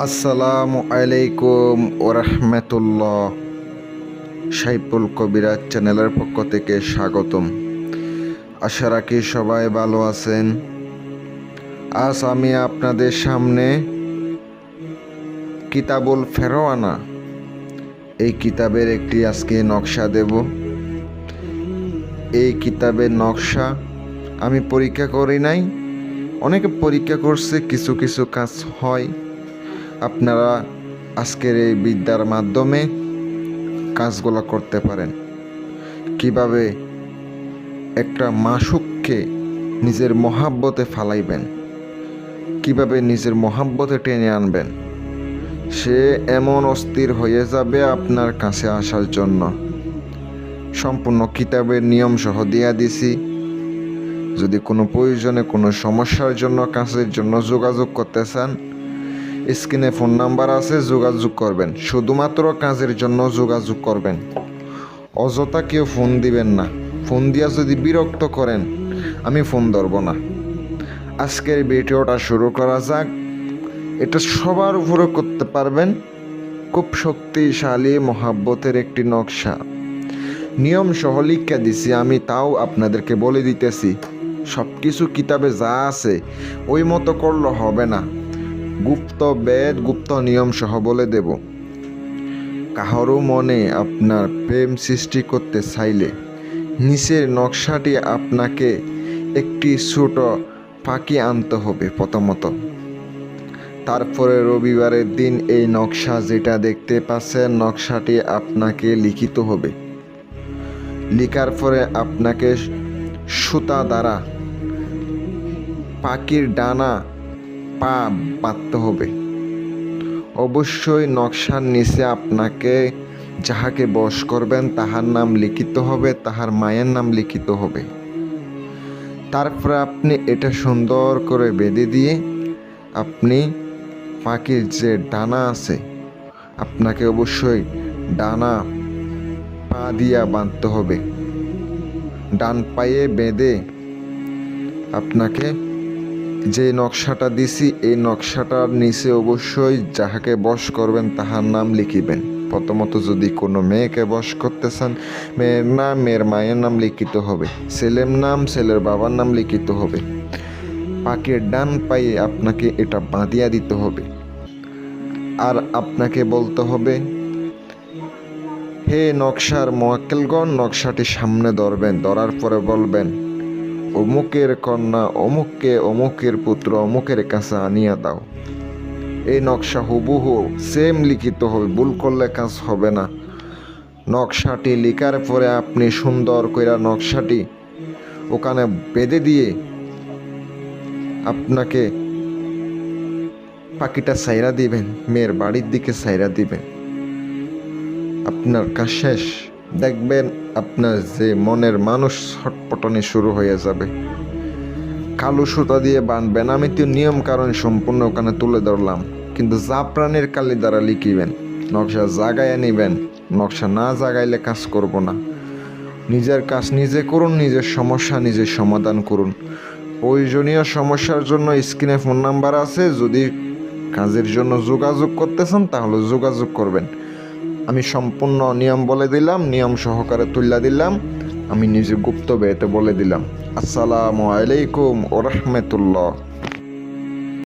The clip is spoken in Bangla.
আসসালামু আলাইকুম ওরহমতুল্লাহ। সাইফুল কবিরাজ চ্যানেলের পক্ষ থেকে স্বাগতম। আশা রাখি সবাই ভালো আছেন। আজ আমি আপনাদের সামনে কিতাবুল ফেরওয়ানা এই কিতাবের একটি আজকে নকশা দেব। এই কিতাবের নকশা আমি পরীক্ষা করি নাই, অনেকে পরীক্ষা করছে, কিছু কিছু কাজ হয়। আপনারা আজকের এই বিদ্যার মাধ্যমে কাজগুলো করতে পারেন। কিভাবে একটা মাসুককে নিজের মহাব্বতে ফালাইবেন, কিভাবে নিজের মহাব্বতে টেনে আনবেন, সে এমন অস্থির হয়ে যাবে আপনার কাছে আসার জন্য। সম্পূর্ণ কিতাবের নিয়ম সহ দিয়া দিছি। যদি কোনো প্রয়োজনে কোনো সমস্যার জন্য কাজের জন্য যোগাযোগ করতে চান, স্ক্রিনে ফোন নাম্বার আছে, যোগাযোগ করবেন। শুধুমাত্র কাজের জন্য যোগাযোগ করবেন, অযথা কেউ ফোন দিবেন না। ফোন দিয়া যদি বিরক্ত করেন, আমি ফোন ধরব না। আজকের ভিডিওটা শুরু করা যাক। এটা সবার উপরে করতে পারবেন। খুব শক্তিশালী মহাব্বতের একটি নকশা, নিয়ম সহ লিখে দিছি আমি, তাও আপনাদেরকে বলে দিতেছি। সব কিছু কিতাবে যা আছে ওই মতো করলে হবে না, গুপ্ত বেদ গুপ্ত নিয়ম সহ বলে দেব। কাহারও মনে আপনার প্রেম সৃষ্টি করতে চাইলে নিচের নকশাটি আপনাকে একটি ছোট ফাঁকি আনতে হবে প্রথমত। তারপরে রবিবারের দিন এই নকশা যেটা দেখতে পাচ্ছেন, নকশাটি আপনাকে লিখিত হবে। লিখার পরে আপনাকে সুতা দ্বারা পাখির ডানা পা বাঁধতে হবে। অবশ্যই নকশার নিচে আপনাকে যাহাকে বশ করবেন তাহার নাম লিখিত হবে, তাহার মায়ের নাম লিখিত হবে। তারপরে আপনি এটা সুন্দর করে বেঁধে দিয়ে আপনি পাখির যে ডানা আছে, আপনাকে অবশ্যই ডানা পা দিয়া বাঁধতে হবে। ডান পায়ে বেঁধে আপনাকে যে নকশাটা দিছি, এই নকশাটার নিচে অবশ্যই যাহাকে বশ করবেন তাহার নাম লিখিবেন। প্রথমত যদি কোনো মেয়েকে বশ করতে চান, মেয়ের নাম, মেয়ের মায়ের নাম লিখিত হবে। ছেলের নাম, ছেলের বাবার নাম লিখিত হবে। পাখির ডান পায়ে আপনাকে এটা বাঁধিয়া দিতে হবে। আর আপনাকে বলতে হবে, হে নকশার মোয়াক্কেলগণ, নকশাটি সামনে ধরবেন। ধরার পরে বলবেন, অমুকের কন্যা অমুককে অমুকের পুত্র অমুকের কাছে আনিয়া দাও। এই নকশা হুবহু সেম লিখিত হবে, ভুল করলে কাজ হবে না। নকশাটি লিখার পরে আপনি সুন্দর কইরা নকশাটি ওখানে বেঁধে দিয়ে আপনাকে পাখিটা সাইরা দিবেন, মেয়ের বাড়ির দিকে সাইরা দিবেন। আপনার কাজ শেষ। দেখবেন আপনার যে মনের মানুষ ছটপটানি শুরু হয়ে যাবে। কালো সুতা দিয়ে বাঁধবেন। আমি তো নিয়ম কারণ সম্পূর্ণ ওখানে তুলে ধরলাম, কিন্তু জাফরানের কালি দ্বারা লিখিবেন। নকশা জাগাইয়া নিবেন, নকশা না জাগাইলে কাজ করব না। নিজের কাজ নিজে করুন, নিজের সমস্যা নিজের সমাধান করুন। প্রয়োজনীয় সমস্যার জন্য স্ক্রিনে ফোন নাম্বার আছে, যদি কাজের জন্য যোগাযোগ করতে চান তাহলে যোগাযোগ করবেন। আমি সম্পূর্ণ নিয়ম বলে দিলাম, নিয়ম সহকারে তুলে দিলাম, আমি নিজে গুপ্ত বেতে বলে দিলাম। আসসালামু আলাইকুম ওরহমতুল্লাহ।